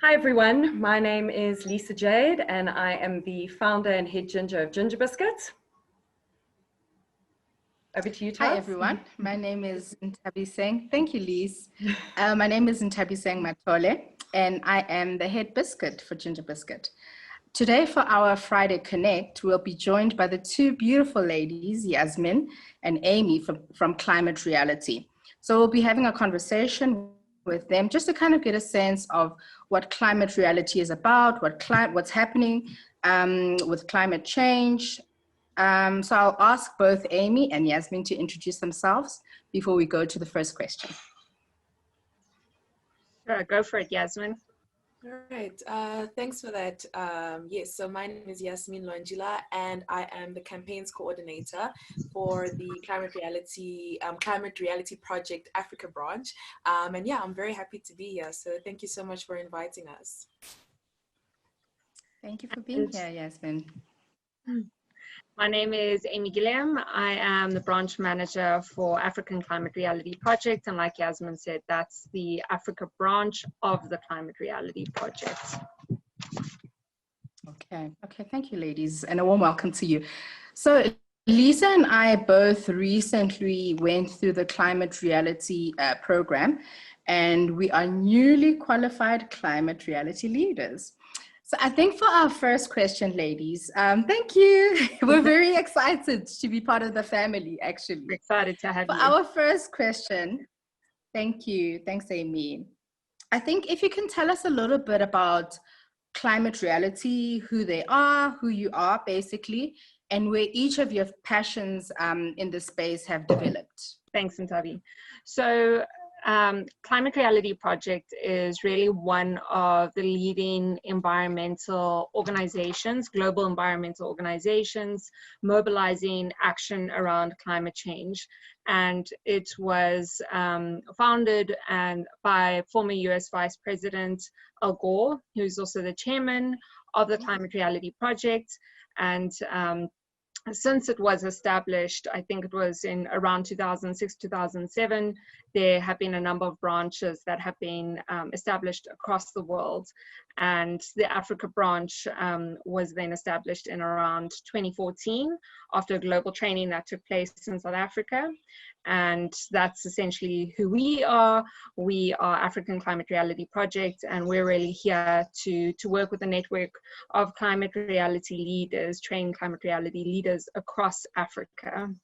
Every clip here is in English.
Hi everyone, my name is Lisa Jade and I am the founder and head ginger of GingerBiscuit. Over to you, Taz. Hi everyone, my name is 𝗙𝗶𝗶𝗆. Thank you, Lise. My name is 𝗙𝗶𝗶𝗆𝘆 and I am the head biscuit for GingerBiscuit. Today for our Friday Connect, we'll be joined by the two beautiful ladies, Yasmin and Amy from Climate Reality. So we'll be having a conversation with them just to kind of get a sense of what climate reality is about, what's happening with climate change. So I'll ask both Amy and Yasmin to introduce themselves before we go to the first question. Sure, go for it, Yasmin. All right, thanks for that. Yes, so my name is Yasmin Lonjila and I am the campaigns coordinator for the Climate Reality Project Africa branch. And yeah, I'm very happy to be here. So thank you so much for inviting us. Thank you for being here, Yasmin. My name is Amy Gilliam. I am the branch manager for African Climate Reality Project. And like Yasmin said, that's the Africa branch of the Climate Reality Project. Okay, thank you, ladies, and a warm welcome to you. So Lisa and I both recently went through the Climate Reality program, and we are newly qualified climate reality leaders. So I think for our first question, ladies, thank you. We're very excited to be part of the family, actually. We're excited to have you. For our first question, thank you. Thanks, Amy. I think if you can tell us a little bit about Climate Reality, who they are, who you are, basically, and where each of your passions in the space have developed. Thanks, 𝗙𝗶𝗏. So Climate Reality Project is really one of the leading environmental organizations, global environmental organizations, mobilizing action around climate change. And it was founded by former US Vice President 𝗙𝗶𝗶𝗆, who's also the chairman of the Climate Reality Project. And since it was established, I think it was in around 2006, 2007, there have been a number of branches that have been established across the world. And the Africa branch was then established in around 2014 after a global training that took place in South Africa. And that's essentially who we are. We are African Climate Reality Project, and we're really here to work with a network of climate reality leaders, trained climate reality leaders across Africa.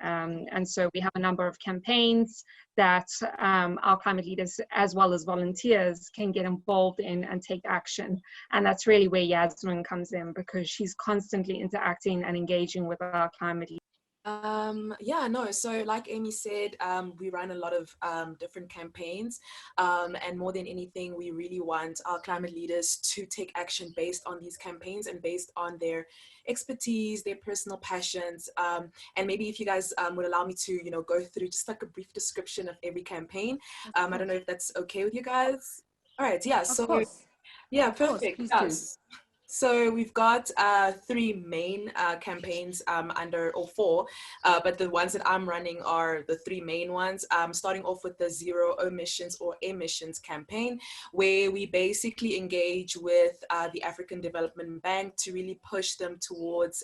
And so we have a number of campaigns that our climate leaders, as well as volunteers, can get involved in and take action. And that's really where Yasmin comes in, because she's constantly interacting and engaging with our climate leaders. So like Amy said, we run a lot of different campaigns, and more than anything, we really want our climate leaders to take action based on these campaigns and based on their expertise, their personal passions. And maybe if you guys would allow me to, go through just like a brief description of every campaign. I don't know if that's okay with you guys. All right, yeah, so yeah, perfect. So we've got three main campaigns four, but the ones that I'm running are the three main ones. Starting off with the Zero Emissions or Emissions campaign, where we basically engage with the African Development Bank to really push them towards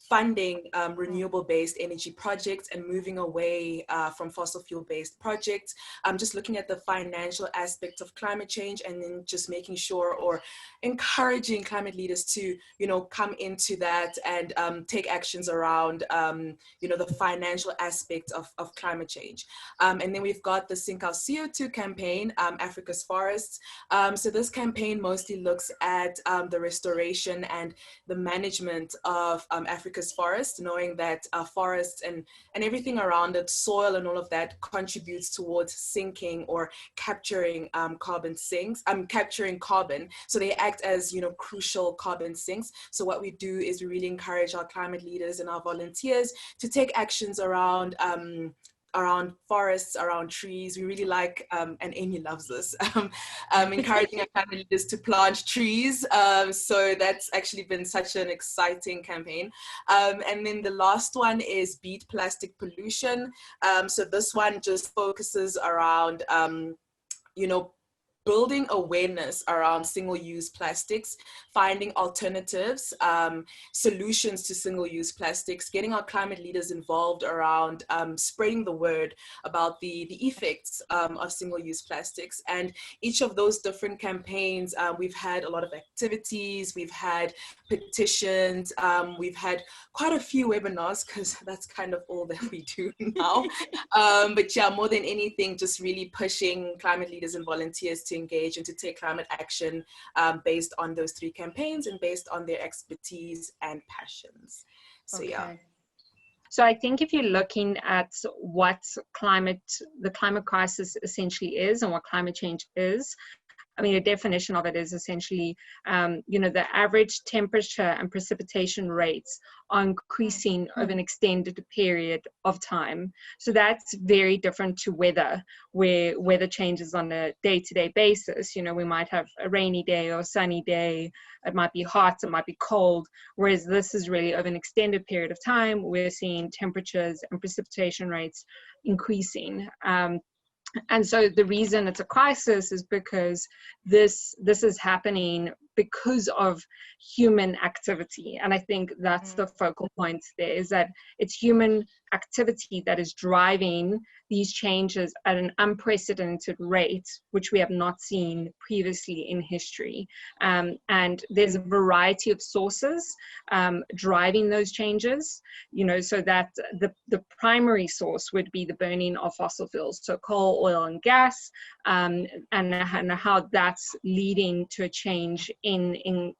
funding renewable-based energy projects and moving away from fossil fuel-based projects. Just looking at the financial aspects of climate change, and then just making sure or encouraging climate leaders to, come into that and take actions around, the financial aspect of climate change. And then we've got the Sink Our CO2 campaign, Africa's Forests. So this campaign mostly looks at the restoration and the management of Africa's forests, knowing that forests and everything around it, soil and all of that, contributes towards sinking or capturing carbon sinks. Capturing carbon, so they act as crucial carbon sinks. So what we do is we really encourage our climate leaders and our volunteers to take actions around forests, around trees. We really like, and Amy loves this, encouraging our climate leaders to plant trees. So that's actually been such an exciting campaign. And then the last one is Beat Plastic Pollution. So this one just focuses around, building awareness around single-use plastics, finding alternatives, solutions to single-use plastics, getting our climate leaders involved around spreading the word about the effects of single-use plastics. And each of those different campaigns, we've had a lot of activities, we've had petitions, we've had quite a few webinars, because that's kind of all that we do now. But yeah, more than anything, just really pushing climate leaders and volunteers to engage and to take climate action based on those 3 campaigns and based on their expertise and passions. So Okay. yeah. So I think if you're looking at what the climate crisis essentially is and what climate change is, I mean, a definition of it is essentially, you know, the average temperature and precipitation rates are increasing over an extended period of time. So that's very different to weather, where weather changes on a day-to-day basis. You know, we might have a rainy day or a sunny day. It might be hot, it might be cold. Whereas this is really over an extended period of time. We're seeing temperatures and precipitation rates increasing. And so the reason it's a crisis is because this is happening because of human activity. And I think that's the focal point there, is that it's human activity that is driving these changes at an unprecedented rate, which we have not seen previously in history. And there's a variety of sources driving those changes, you know, so that the primary source would be the burning of fossil fuels, so coal, oil, and gas, and how that's leading to a change in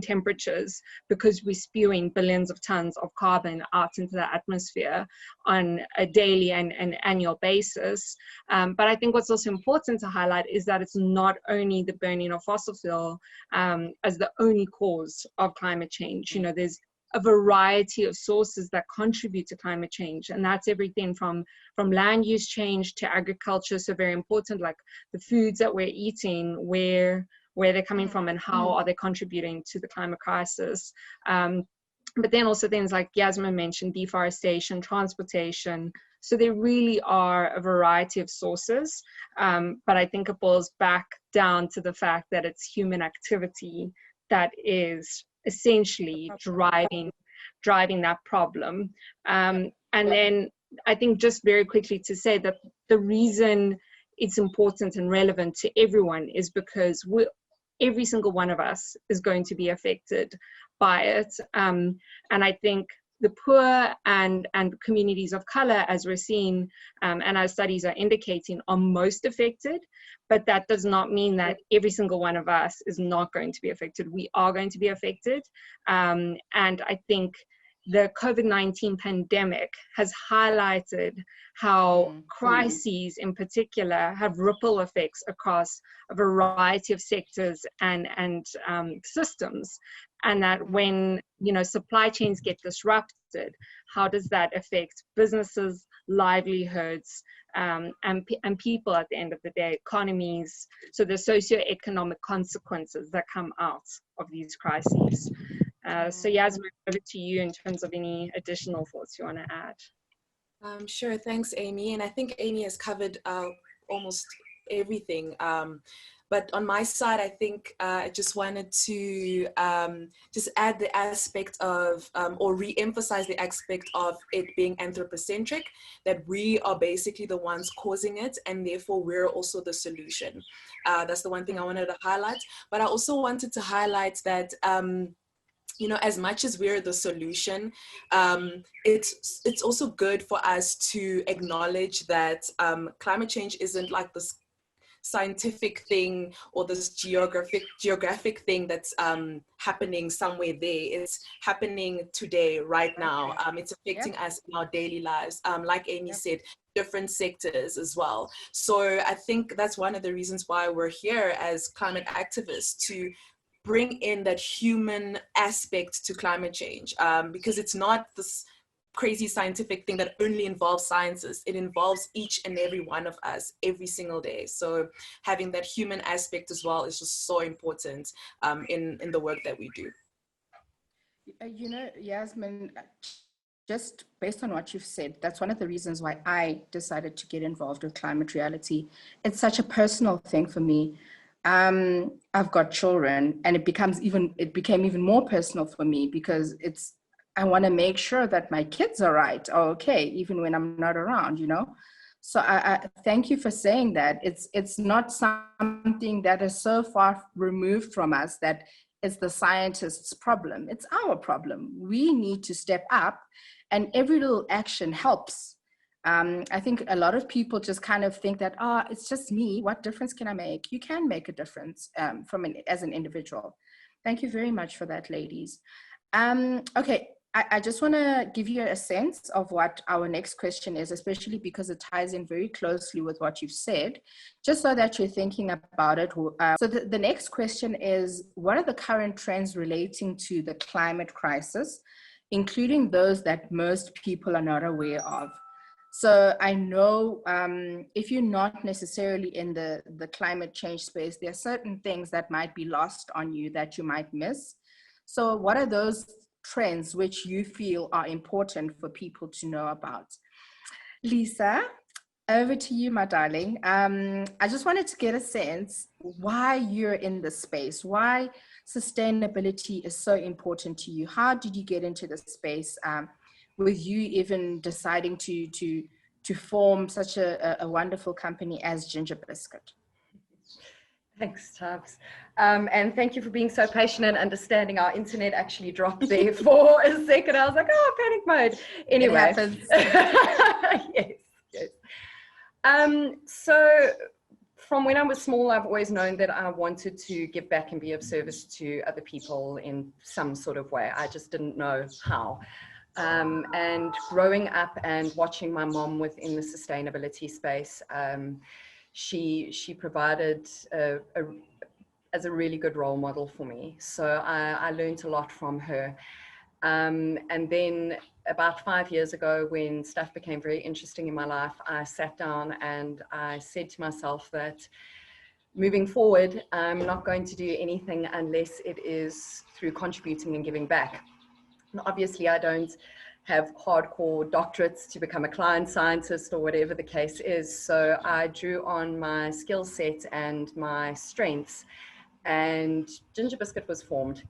temperatures, because we're spewing billions of tons of carbon out into the atmosphere on a daily and annual basis. But I think what's also important to highlight is that it's not only the burning of fossil fuel as the only cause of climate change. You know, there's a variety of sources that contribute to climate change, and that's everything from land use change to agriculture. So very important, like the foods that we're eating, where they're coming from and how are they contributing to the climate crisis. But then also things like Yasmin mentioned, deforestation, transportation. So there really are a variety of sources, but I think it boils back down to the fact that it's human activity that is essentially driving that problem. And then I think just very quickly to say that the reason it's important and relevant to everyone is because every single one of us is going to be affected by it. And I think the poor and communities of color, as we're seeing, and our studies are indicating, are most affected, but that does not mean that every single one of us is not going to be affected. We are going to be affected. And I think the COVID-19 pandemic has highlighted how crises in particular have ripple effects across a variety of sectors and systems. And that when, you know, supply chains get disrupted, how does that affect businesses, livelihoods, and people at the end of the day, economies, so the socioeconomic consequences that come out of these crises. So Yasmin, over to you in terms of any additional thoughts you want to add. Sure, thanks, Amy. And I think Amy has covered almost everything. But on my side, I think I just wanted to just add the aspect of, or re-emphasize the aspect of it being anthropocentric, that we are basically the ones causing it, and therefore we're also the solution. That's the one thing I wanted to highlight. But I also wanted to highlight that you know, as much as we're the solution, it's also good for us to acknowledge that climate change isn't like this scientific thing or this geographic thing that's happening somewhere there. It's happening today, right now. It's affecting us in our daily lives. Like Amy said, different sectors as well. So I think that's one of the reasons why we're here as climate activists, to bring in that human aspect to climate change, because it's not this crazy scientific thing that only involves scientists. It involves each and every one of us every single day. So having that human aspect as well is just so important in the work that we do. You know, Yasmin, just based on what you've said, that's one of the reasons why I decided to get involved with climate reality. It's such a personal thing for me. I've got children, and it became even more personal for me, because I want to make sure that my kids are right, or okay, even when I'm not around, you know. So I thank you for saying that. It's not something that is so far removed from us that it's the scientists' problem. It's our problem. We need to step up, and every little action helps. I think a lot of people just kind of think that, oh, it's just me. What difference can I make? You can make a difference as an individual. Thank you very much for that, ladies. Okay, I just want to give you a sense of what our next question is, especially because it ties in very closely with what you've said, just so that you're thinking about it. So the next question is, what are the current trends relating to the climate crisis, including those that most people are not aware of? So I know if you're not necessarily in the climate change space, there are certain things that might be lost on you that you might miss. So what are those trends which you feel are important for people to know about? Lisa, over to you, my darling. I just wanted to get a sense why you're in this space, why sustainability is so important to you. How did you get into this space? With you even deciding to form such a wonderful company as GingerBiscuit. Thanks, Tabs. And thank you for being so patient and understanding. Our internet actually dropped there for a second. I was like, oh, panic mode. Anyway. It happens. Yes. So from when I was small, I've always known that I wanted to give back and be of service to other people in some sort of way. I just didn't know how. And growing up and watching my mom within the sustainability space, she provided as a really good role model for me. So I learned a lot from her. And then about 5 years ago, when stuff became very interesting in my life, I sat down and I said to myself that moving forward, I'm not going to do anything unless it is through contributing and giving back. And obviously, I don't have hardcore doctorates to become a client scientist or whatever the case is. So I drew on my skill set and my strengths, and GingerBiscuit was formed.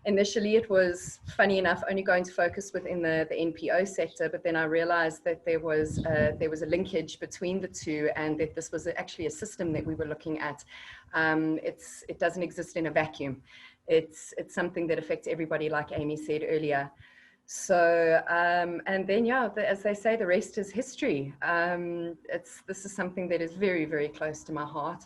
Initially, it was, funny enough, only going to focus within the NPO sector, but then I realized that there was a linkage between the two, and that this was actually a system that we were looking at. It doesn't exist in a vacuum. It's something that affects everybody, like Amy said earlier. So, and then, yeah, as they say, the rest is history. This is something that is very, very close to my heart.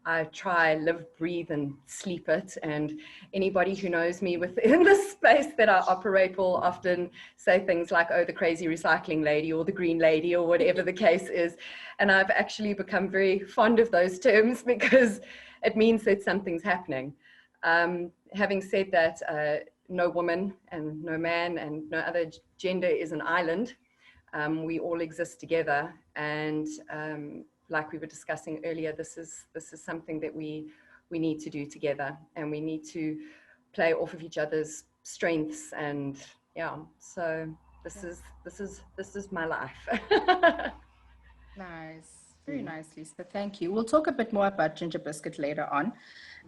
I try, live, breathe, and sleep it. And anybody who knows me within the space that I operate will often say things like, oh, the crazy recycling lady, or the green lady, or whatever the case is. And I've actually become very fond of those terms, because it means that something's happening. Having said that, no woman and no man and no other gender is an island. We all exist together, and like we were discussing earlier, this is something that we need to do together, and we need to play off of each other's strengths. And yeah, so this is my life. Nice. Very nice, Lisa. Thank you. We'll talk a bit more about GingerBiscuit later on,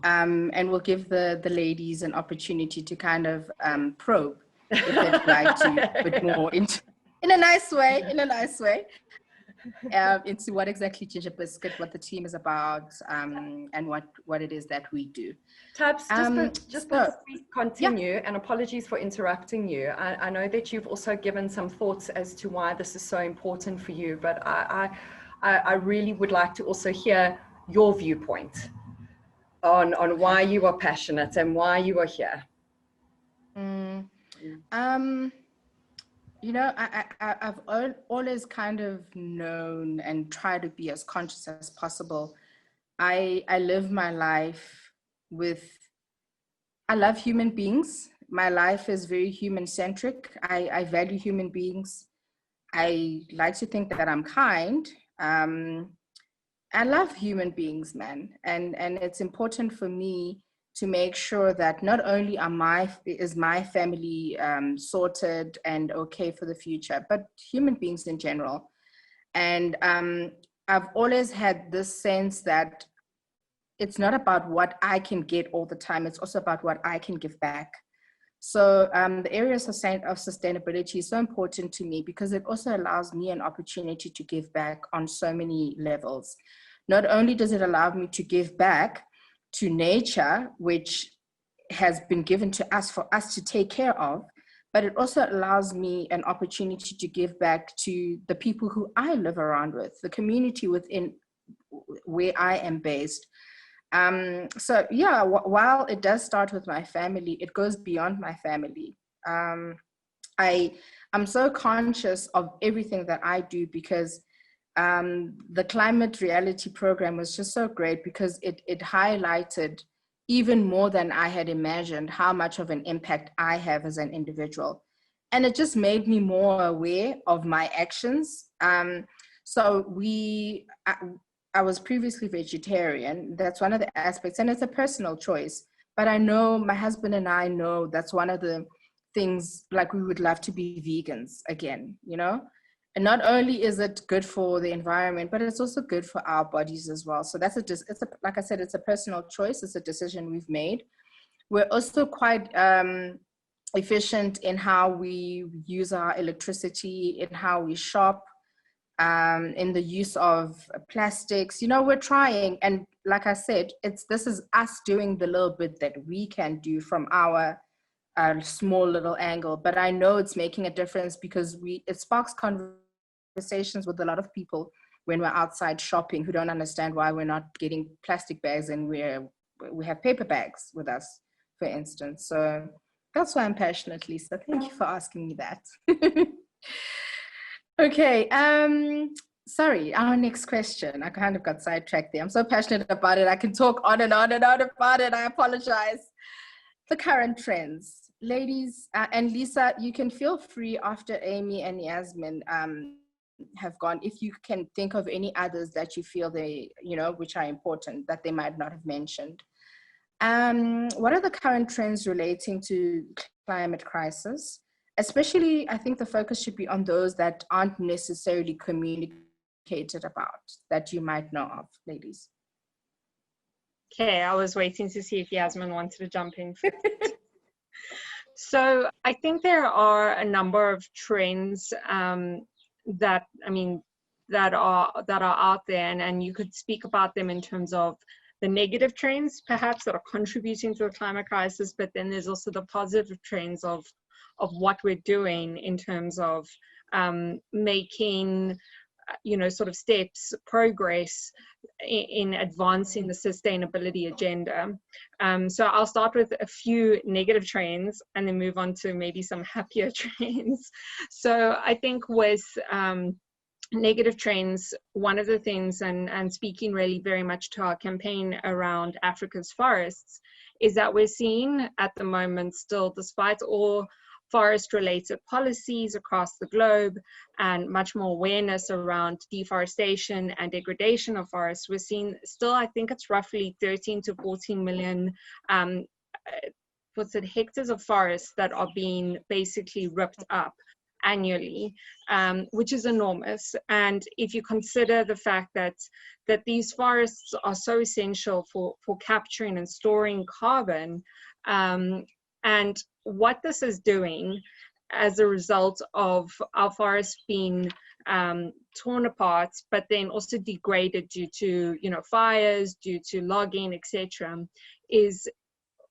and we'll give the ladies an opportunity to kind of probe, if they'd like to, a bit more in a nice way, into what exactly GingerBiscuit, what the team is about, and what it is that we do. Tabs, just before we continue, yeah. And apologies for interrupting you. I know that you've also given some thoughts as to why this is so important for you, but I really would like to also hear your viewpoint on why you are passionate and why you are here. You know, I've always kind of known and tried to be as conscious as possible. I live my life I love human beings. My life is very human-centric. I value human beings. I like to think that I'm kind. I love human beings, man. And it's important for me to make sure that not only is my family sorted and okay for the future, but human beings in general. And I've always had this sense that it's not about what I can get all the time. It's also about what I can give back. So the areas of sustainability is so important to me because it also allows me an opportunity to give back on so many levels. Not only does it allow me to give back to nature, which has been given to us for us to take care of, but it also allows me an opportunity to give back to the people who I live around with, the community within where I am based. So yeah, while it does start with my family, it goes beyond my family. I'm so conscious of everything that I do because the climate reality program was just so great because it highlighted even more than I had imagined how much of an impact I have as an individual. And it just made me more aware of my actions. So I was previously vegetarian. That's one of the aspects, and it's a personal choice. But I know my husband and I know that's one of the things, like we would love to be vegans again, you know? And not only is it good for the environment, but it's also good for our bodies as well. So like I said, it's a personal choice. It's a decision we've made. We're also quite efficient in how we use our electricity, in how we shop, in the use of plastics. You know, we're trying, and like I said, this is us doing the little bit that we can do from our small little angle. But I know it's making a difference because it sparks conversations with a lot of people when we're outside shopping who don't understand why we're not getting plastic bags and we have paper bags with us, for instance. So that's why I'm passionate, Lisa. Thank you for asking me that. Okay, sorry, our next question. I kind of got sidetracked there. I'm so passionate about it. I can talk on and on and on about it. I apologize. The current trends. Ladies, and Lisa, you can feel free after Amy and Yasmin have gone, if you can think of any others that you feel which are important that they might not have mentioned. What are the current trends relating to climate crisis? Especially, I think the focus should be on those that aren't necessarily communicated about, that you might know of, ladies. Okay, I was waiting to see if Yasmin wanted to jump in first. So I think there are a number of trends that are out there, and you could speak about them in terms of the negative trends, perhaps, that are contributing to the climate crisis, but then there's also the positive trends of what we're doing in terms of making, sort of steps, progress in advancing the sustainability agenda. So I'll start with a few negative trends and then move on to maybe some happier trends. So I think with negative trends, one of the things, and speaking really very much to our campaign around Africa's forests, is that we're seeing at the moment still, despite all forest-related policies across the globe and much more awareness around deforestation and degradation of forests, we're seeing still, I think it's roughly 13 to 14 million hectares of forests that are being basically ripped up annually, which is enormous. And if you consider the fact that these forests are so essential for capturing and storing carbon, and what this is doing as a result of our forests being torn apart, but then also degraded due to fires, due to logging, etc., is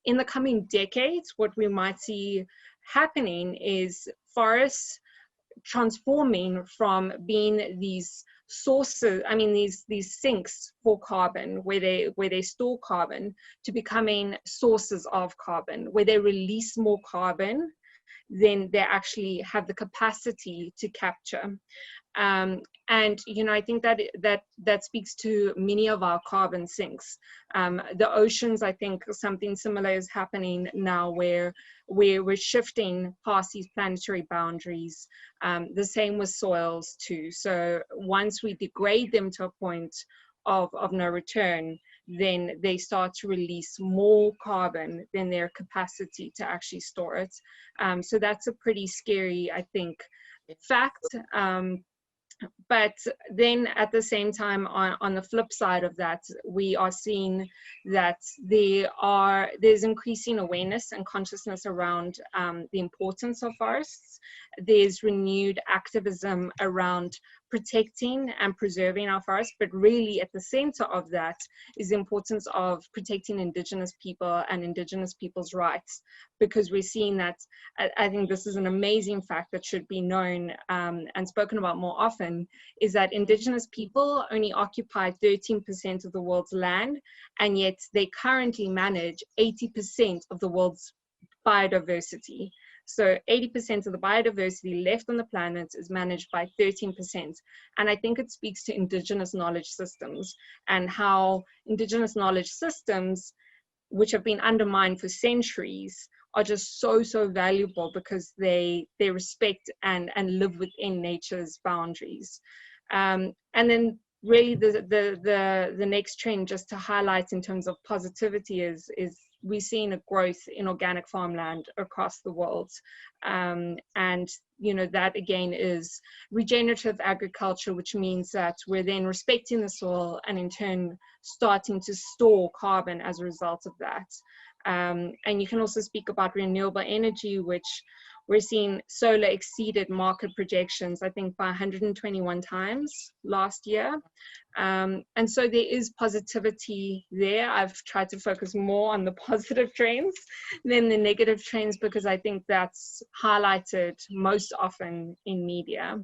in the coming decades, what we might see happening is forests transforming from being these sources, these sinks for carbon, where they store carbon, to becoming sources of carbon, where they release more carbon than they actually have the capacity to capture. And I think that speaks to many of our carbon sinks. The oceans, I think something similar is happening now, where we're shifting past these planetary boundaries. The same with soils too. So once we degrade them to a point of no return, then they start to release more carbon than their capacity to actually store it. So that's a pretty scary, I think, fact. But then at the same time, on the flip side of that, we are seeing that there's increasing awareness and consciousness around the importance of forests. There's renewed activism around protecting and preserving our forests, but really at the center of that is the importance of protecting Indigenous people and Indigenous people's rights, because we're seeing that. I think this is an amazing fact that should be known and spoken about more often, is that Indigenous people only occupy 13% of the world's land, and yet they currently manage 80% of the world's biodiversity. So 80% of the biodiversity left on the planet is managed by 13%. And I think it speaks to Indigenous knowledge systems and how Indigenous knowledge systems, which have been undermined for centuries, are just so valuable because they respect and live within nature's boundaries. And then really the next trend, just to highlight in terms of positivity, is we're seeing a growth in organic farmland across the world. And, you know, that again is regenerative agriculture, which means that we're then respecting the soil and in turn starting to store carbon as a result of that. And you can also speak about renewable energy, which we're seeing solar exceeded market projections, I think, by 121 times last year. And so there is positivity there. I've tried to focus more on the positive trends than the negative trends, because I think that's highlighted most often in media.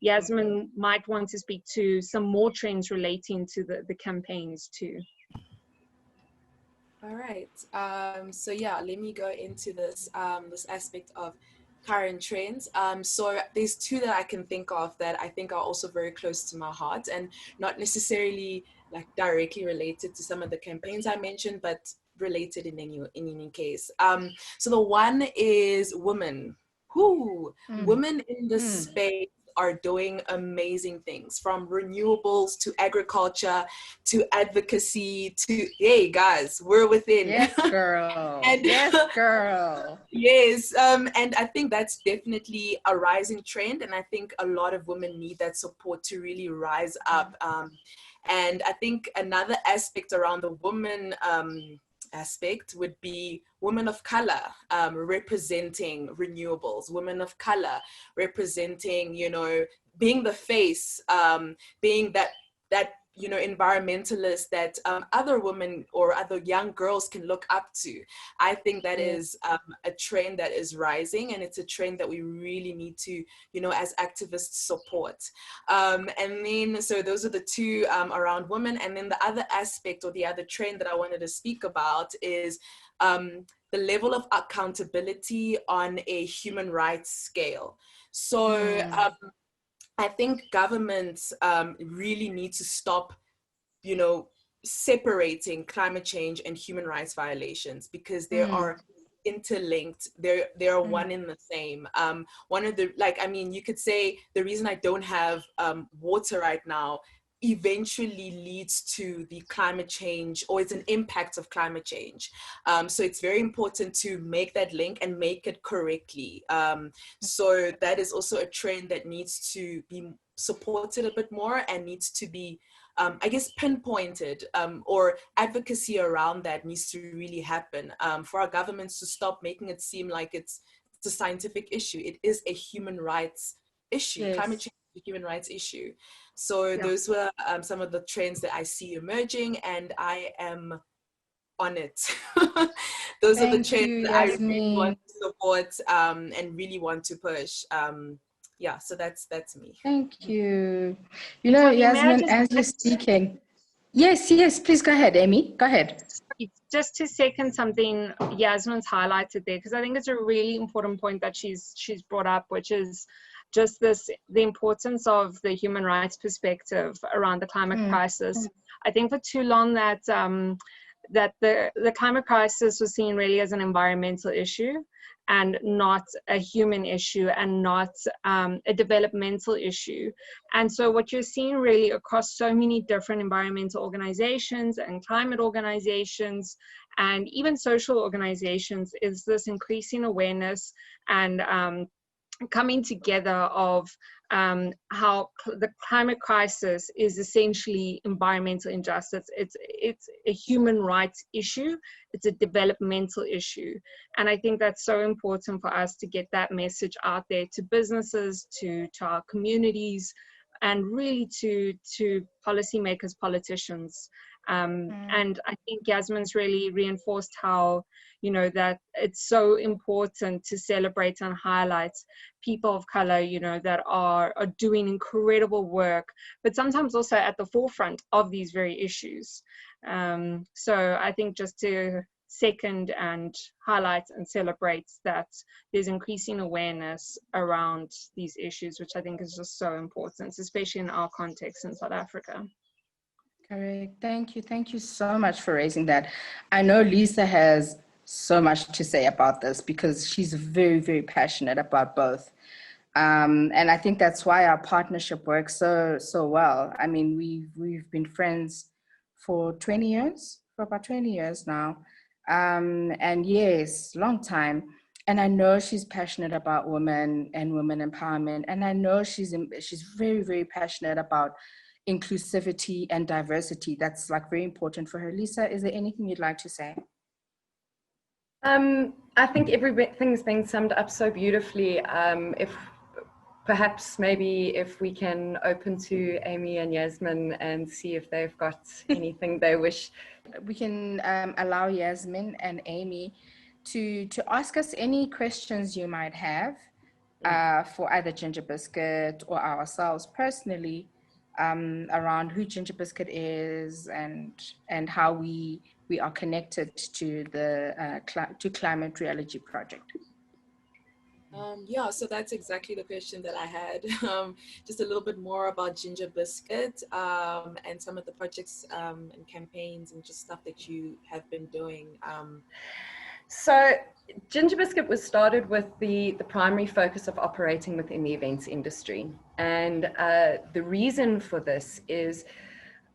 Yasmin might want to speak to some more trends relating to the campaigns too. All right. So yeah, let me go into this this aspect of current trends. So there's two that I can think of that I think are also very close to my heart, and not necessarily like directly related to some of the campaigns I mentioned, but related in any case. So the one is women. Women in the space are doing amazing things, from renewables to agriculture to advocacy to, hey guys, we're within. Yes, girl. And, yes, girl. Yes, and I think that's definitely a rising trend, and I think a lot of women need that support to really rise up. And I think another aspect around the woman aspect would be women of color representing renewables, women of color representing, you know, being the face, being that you know, environmentalist that other women or other young girls can look up to. I think that is a trend that is rising, and it's a trend that we really need to, you know, as activists support. And then, so those are the two around women. And then the other aspect or the other trend that I wanted to speak about is the level of accountability on a human rights scale. So I think governments really need to stop, you know, separating climate change and human rights violations, because they are interlinked. They're one in the same. One of the, like, I mean, you could say the reason I don't have water right now eventually leads to the climate change, or it's an impact of climate change. So it's very important to make that link and make it correctly. So that is also a trend that needs to be supported a bit more and needs to be, I guess, pinpointed, or advocacy around that needs to really happen, for our governments to stop making it seem like it's a scientific issue. It is a human rights issue. Yes. Climate change is a human rights issue. So those were some of the trends that I see emerging, and I am on it. Those are the trends that I really want to support and really want to push. Yeah, so that's me. Thank you. You know, Yasmin, as you're speaking. Yes, please go ahead, Amy. Go ahead. Just to second something Yasmin's highlighted there, because I think it's a really important point that she's brought up, which is just the importance of the human rights perspective around the climate crisis. I think for too long that the climate crisis was seen really as an environmental issue and not a human issue, and not a developmental issue. And so what you're seeing really across so many different environmental organizations and climate organizations and even social organizations is this increasing awareness and coming together of how the climate crisis is essentially environmental injustice. It's a human rights issue. It's a developmental issue. And I think that's so important for us to get that message out there to businesses, to our communities, and really to policymakers, politicians. And I think Yasmin's really reinforced how, you know, that it's so important to celebrate and highlight people of color, you know, that are doing incredible work, but sometimes also at the forefront of these very issues. So I think just to second and highlight and celebrate that there's increasing awareness around these issues, which I think is just so important, especially in our context in South Africa. Correct. Thank you. Thank you so much for raising that. I know Lisa has so much to say about this because she's very, very passionate about both. And I think that's why our partnership works so well. I mean, we've been friends for about 20 years now. And yes, long time. And I know she's passionate about women and women empowerment. And I know she's very, very passionate about inclusivity and diversity. That's like very important for her. Lisa, is there anything you'd like to say? I think everything's been summed up so beautifully. If perhaps maybe if we can open to Amy and Yasmin and see if they've got anything they wish. We can allow Yasmin and Amy to ask us any questions you might have for either GingerBiscuit or ourselves personally, around who GingerBiscuit is and how we are connected to the Climate Reality Project. Yeah, so that's exactly the question that I had. Just a little bit more about GingerBiscuit and some of the projects and campaigns and just stuff that you have been doing. So GingerBiscuit was started with the primary focus of operating within the events industry. And the reason for this is,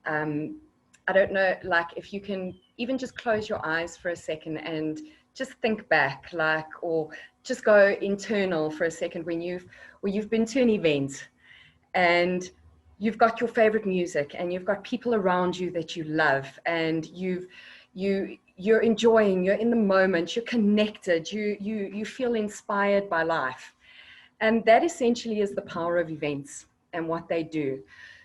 I don't know, like if you can even just close your eyes for a second and just think back, like, or just go internal for a second when you've been to an event and you've got your favorite music and you've got people around you that you love and you're enjoying, you're in the moment, you're connected, you feel inspired by life. And that essentially is the power of events and what they do.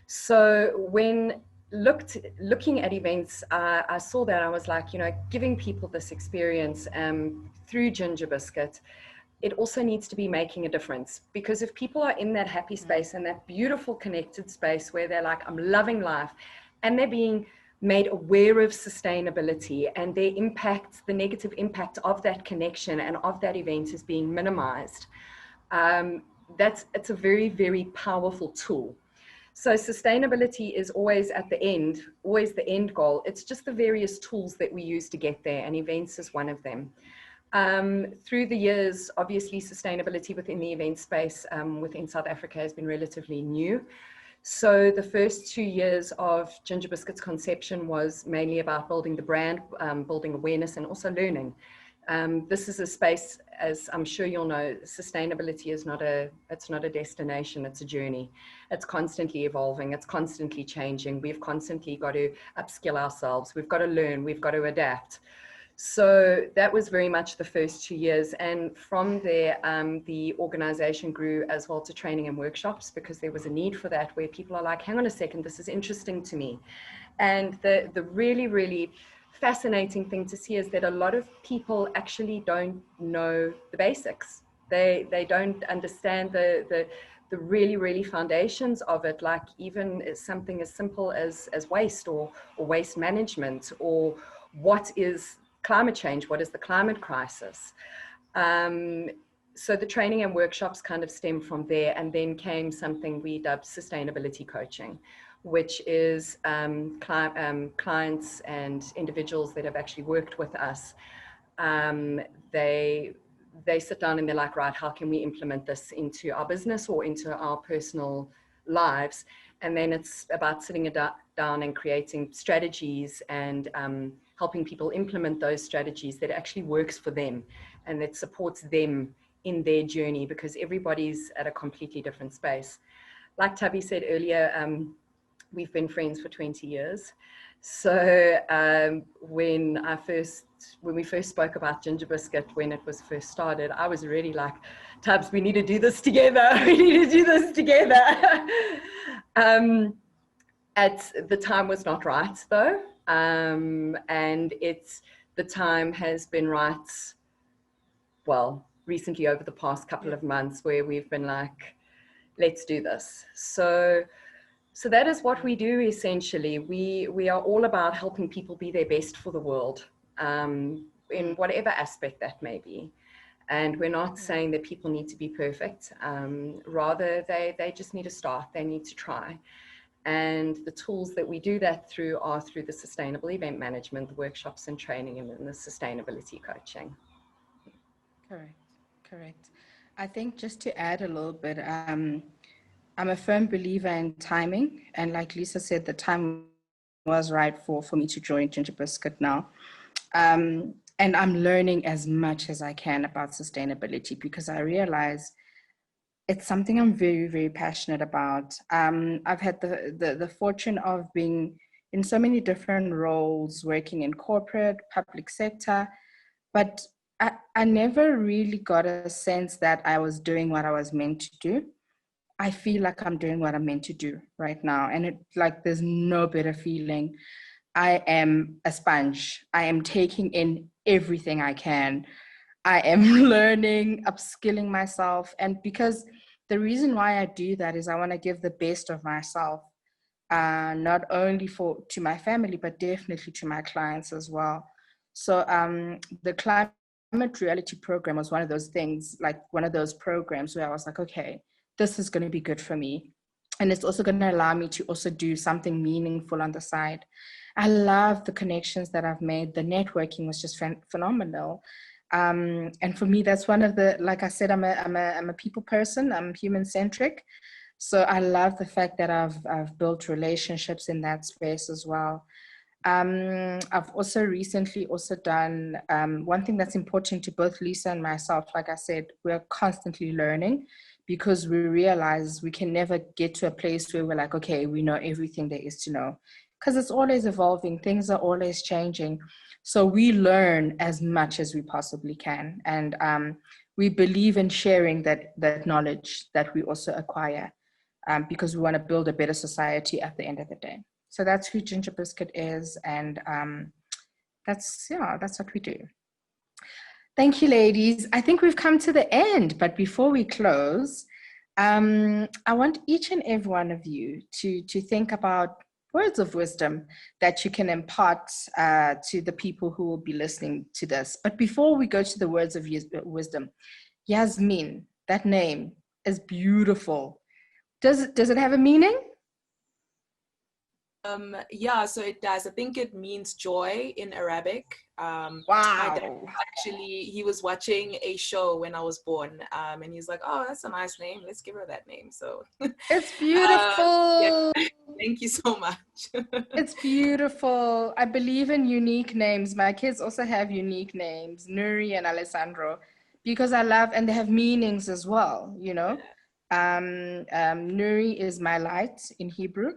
So when looking at events, I saw that I was like, you know, giving people this experience through GingerBiscuit, it also needs to be making a difference, because if people are in that happy space and that beautiful connected space where they're like, I'm loving life, and they're being made aware of sustainability and their impact, the negative impact of that connection and of that event is being minimized, it's a very, very powerful tool. So sustainability is always at the end, always the end goal. It's just the various tools that we use to get there, and events is one of them. Through the years, obviously sustainability within the event space within South Africa has been relatively new. So the first 2 years of GingerBiscuit's conception was mainly about building the brand, building awareness, and also learning. This is a space, as I'm sure you'll know, sustainability is it's not a destination, it's a journey. It's constantly evolving, it's constantly changing. We've constantly got to upskill ourselves. We've got to learn, we've got to adapt. So that was very much the first 2 years. And from there, the organization grew as well to training and workshops, because there was a need for that, where people are like, hang on a second, this is interesting to me. And the really, really fascinating thing to see is that a lot of people actually don't know the basics. They don't understand the really, really foundations of it, like even something as simple as waste or waste management, or what is climate change, what is the climate crisis. So the training and workshops kind of stem from there, and then came something we dubbed sustainability coaching, which is clients and individuals that have actually worked with us. They sit down and they're like, right, how can we implement this into our business or into our personal lives? And then it's about sitting down and creating strategies and helping people implement those strategies that actually works for them and that supports them in their journey, because everybody's at a completely different space. like 𝗙𝗶𝗶𝗆 said earlier, we've been friends for 20 years. So when we first spoke about GingerBiscuit, when it was first started, I was really like, Tubbs, we need to do this together. We need to do this together. The time was not right though. And the time has been right, well, recently over the past couple of months, where we've been like, let's do this. So that is what we do essentially. We are all about helping people be their best for the world, in whatever aspect that may be. And we're not saying that people need to be perfect. Rather, they just need to start. They need to try. And the tools that we do that through are through the sustainable event management, the workshops and training, and the sustainability coaching. Correct. I think just to add a little bit, I'm a firm believer in timing. And like Lisa said, the time was right for me to join GingerBiscuit now. And I'm learning as much as I can about sustainability, because I realize it's something I'm very, very passionate about. I've had the fortune of being in so many different roles, working in corporate, public sector, but I never really got a sense that I was doing what I was meant to do. I feel like I'm doing what I'm meant to do right now. And there's no better feeling. I am a sponge. I am taking in everything I can. I am learning, upskilling myself. And because the reason why I do that is I want to give the best of myself, not only to my family, but definitely to my clients as well. So the Climate Reality Program was one of those things, like one of those programs where I was like, okay, this is going to be good for me. And it's also going to allow me to also do something meaningful on the side. I love the connections that I've made. The networking was just phenomenal. And for me, that's one of the, like I said, I'm a people person. I'm human centric. So I love the fact that I've built relationships in that space as well. I've also recently done one thing that's important to both Lisa and myself. Like I said, we're constantly learning, because we realize we can never get to a place where we're like, okay, we know everything there is to know, because it's always evolving. Things are always changing. So we learn as much as we possibly can. And we believe in sharing that knowledge that we also acquire, because we want to build a better society at the end of the day. So that's who GingerBiscuit is. And that's what we do. Thank you, ladies. I think we've come to the end, but before we close, I want each and every one of you to think about words of wisdom that you can impart to the people who will be listening to this. But before we go to the words of wisdom, Yasmin, that name is beautiful. Does it have a meaning? Yeah, so it does. I think it means joy in Arabic. Wow. My dad, actually, he was watching a show when I was born, and he's like, oh, that's a nice name. Let's give her that name. So it's beautiful. Yeah. Thank you so much. It's beautiful. I believe in unique names. My kids also have unique names, Nuri and Alessandro, because I love, and they have meanings as well, you know. Nuri is my light in Hebrew,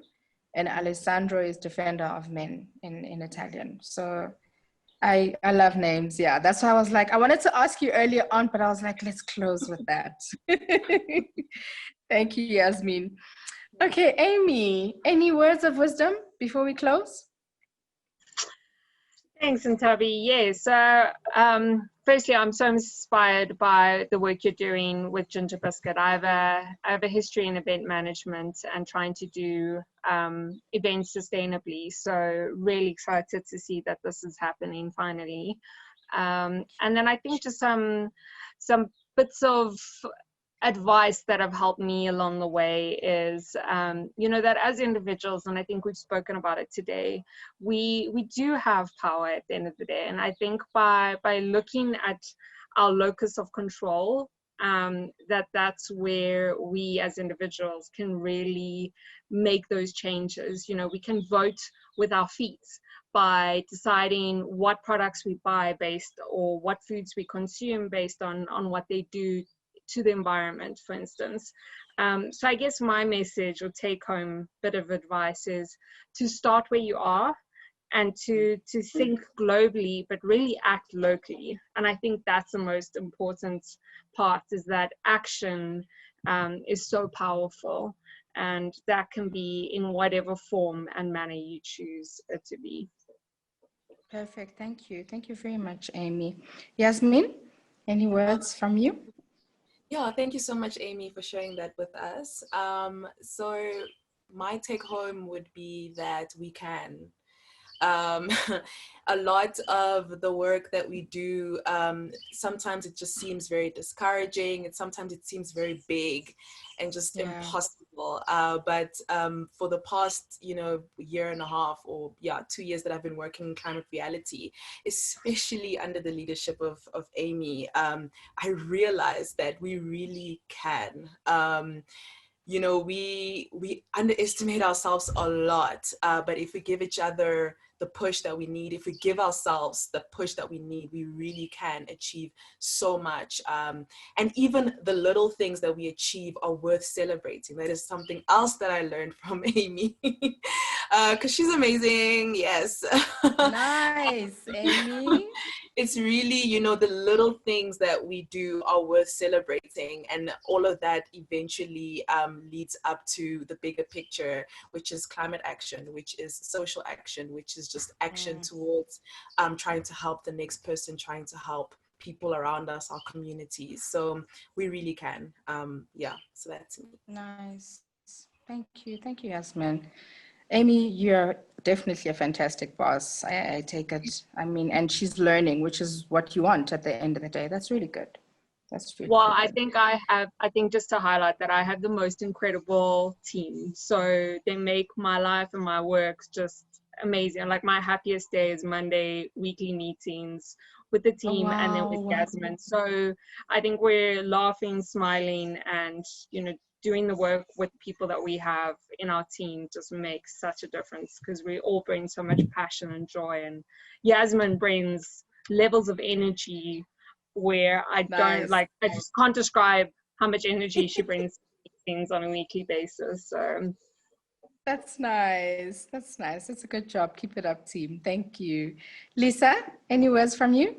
and Alessandro is defender of men in Italian. So I love names. Yeah, that's why I was like, I wanted to ask you earlier on, but I was like, let's close with that. Thank you, Yasmin. Okay, Amy, any words of wisdom before we close? Thanks, 𝗙𝗶𝗆. Yes, so firstly, I'm so inspired by the work you're doing with GingerBiscuit. I have a history in event management and trying to do events sustainably. So really excited to see that this is happening finally. And then I think just some bits of advice that have helped me along the way is, you know, that as individuals, and I think we've spoken about it today, we do have power at the end of the day. And I think by looking at our locus of control, that's where we as individuals can really make those changes. You know, we can vote with our feet by deciding what products we buy based, or what foods we consume based on what they do to the environment, for instance. So I guess my message or take home bit of advice is to start where you are and to think globally, but really act locally. And I think that's the most important part, is that action is so powerful, and that can be in whatever form and manner you choose it to be. Perfect. Thank you. Thank you very much, Amy. Yasmin, any words from you? Yeah, thank you so much, Amy, for sharing that with us. So my take home would be that we can. A lot of the work that we do, sometimes it just seems very discouraging, and sometimes it seems very big and just impossible. But for the past, year and a half, or 2 years that I've been working in climate reality, especially under the leadership of Amy, I realized that we really can. We underestimate ourselves a lot, but if we give each other the push that we need, if we give ourselves the push that we need, we really can achieve so much. And even the little things that we achieve are worth celebrating. That is something else that I learned from Amy, because she's amazing. Yes. Nice, Amy. It's really, the little things that we do are worth celebrating, and all of that eventually leads up to the bigger picture, which is climate action, which is social action, which is just action towards trying to help the next person, trying to help people around us, our communities. So we really can. So that's me. Nice. Thank you, Yasmin. Amy, you're definitely a fantastic boss. I take it. I mean, and she's learning, which is what you want at the end of the day. That's really good. That's really well, good. I think just to highlight that I have the most incredible team. So they make my life and my work just amazing. Like, my happiest day is Monday, weekly meetings with the team and then with Yasmin. So I think we're laughing, smiling, and, doing the work with people that we have in our team just makes such a difference, because we all bring so much passion and joy. And Yasmin brings levels of energy where I just can't describe how much energy she brings to things on a weekly basis. So that's nice. That's nice. That's a good job. Keep it up, team. Thank you. Lisa, any words from you?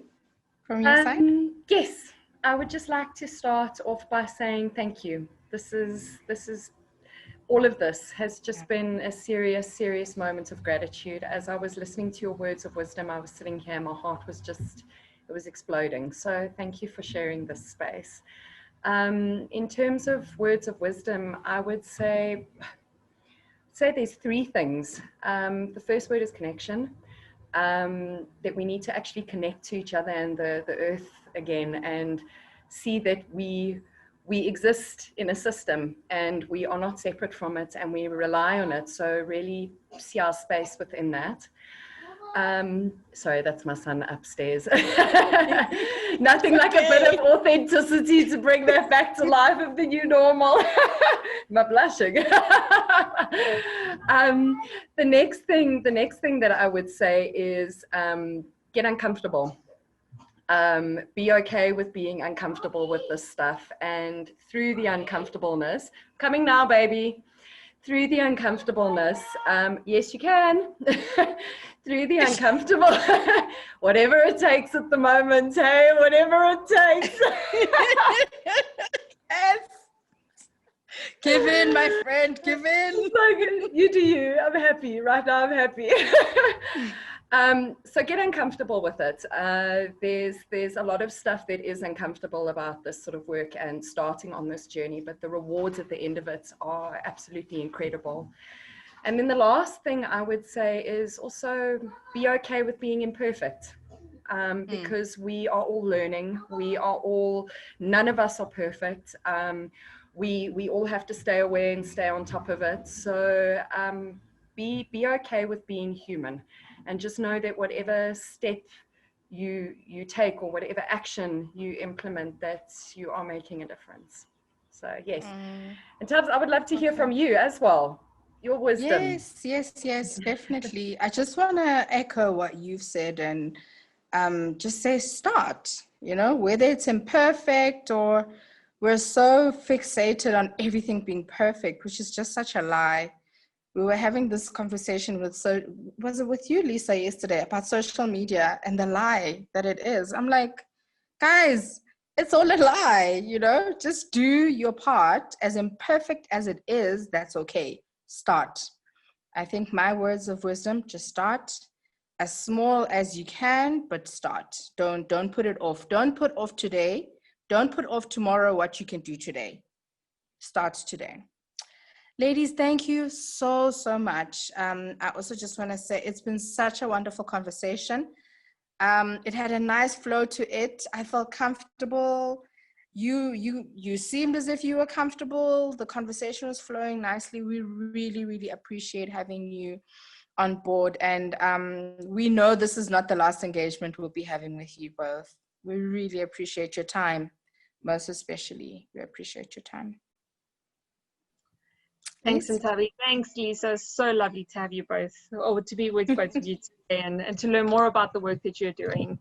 From your side? Yes, I would just like to start off by saying thank you. This is all of this has just been a serious moment of gratitude. As I was listening to your words of wisdom, I was sitting here, my heart was it was exploding. So thank you for sharing this space. In terms of words of wisdom, I would say there's 3 things. The first word is connection. That we need to actually connect to each other and the earth again, and see that we exist in a system and we are not separate from it, and we rely on it. So really see our space within that. Sorry, that's my son upstairs. Nothing like a bit of authenticity to bring that back to life of the new normal. I'm blushing. The next thing that I would say is get uncomfortable. Be okay with being uncomfortable with this stuff, and through the uncomfortableness, coming now, baby. Through the uncomfortableness, yes, you can. Through the uncomfortable, whatever it takes at the moment, hey, whatever it takes. Yes. Give in, my friend, give in. Like, you do you. I'm happy. Right now, I'm happy. So get uncomfortable with it. There's a lot of stuff that is uncomfortable about this sort of work and starting on this journey, but the rewards at the end of it are absolutely incredible. And then the last thing I would say is also be okay with being imperfect, because we are all learning. None of us are perfect. We all have to stay aware and stay on top of it. So be okay with being human. And just know that whatever step you take or whatever action you implement, that you are making a difference. So yes. In terms, I would love to hear from you as well. Your wisdom. Yes, definitely. I just want to echo what you've said and just say start, whether it's imperfect or we're so fixated on everything being perfect, which is just such a lie. We were having this conversation with, was it with you, Lisa, yesterday, about social media and the lie that it is. I'm like, guys, it's all a lie, you know? Just do your part. As imperfect as it is, that's okay. Start. I think my words of wisdom, just start. As small as you can, but start. Don't put it off. Don't put off today. Don't put off tomorrow what you can do today. Start today. Ladies, thank you so much. I also just want to say it's been such a wonderful conversation. It had a nice flow to it. I felt comfortable. You seemed as if you were comfortable. The conversation was flowing nicely. We really appreciate having you on board. And we know this is not the last engagement we'll be having with you both. We really appreciate your time. Most especially, we appreciate your time. Thanks, 𝗙𝗏𝗏. Thanks, Lisa. So lovely to have you both, or to be with both of you today and to learn more about the work that you're doing.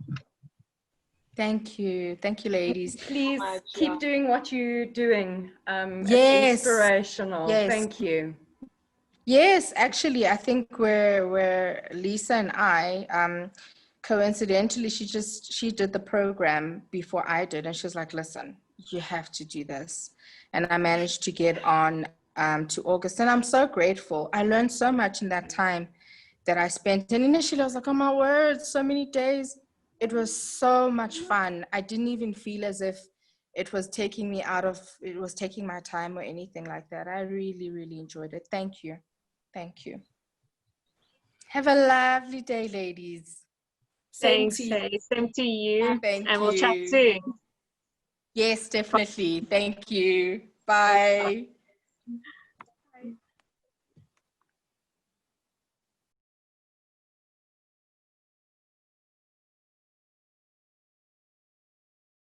Thank you, ladies. Please keep doing what you're doing. Yes. It's inspirational. Yes. Thank you. Yes, actually, I think where Lisa and I, coincidentally, she did the program before I did, and she was like, listen, you have to do this. And I managed to get on to August, and I'm so grateful. I learned so much in that time that I spent, and initially I was like, oh my word, so many days. It was so much fun. I didn't even feel as if it was taking me it was taking my time or anything like that. I really enjoyed it. Thank you. Have a lovely day, ladies. Thanks, Faye. Same to you. Thank you. We'll chat soon. Yes, definitely. Thank you. Bye.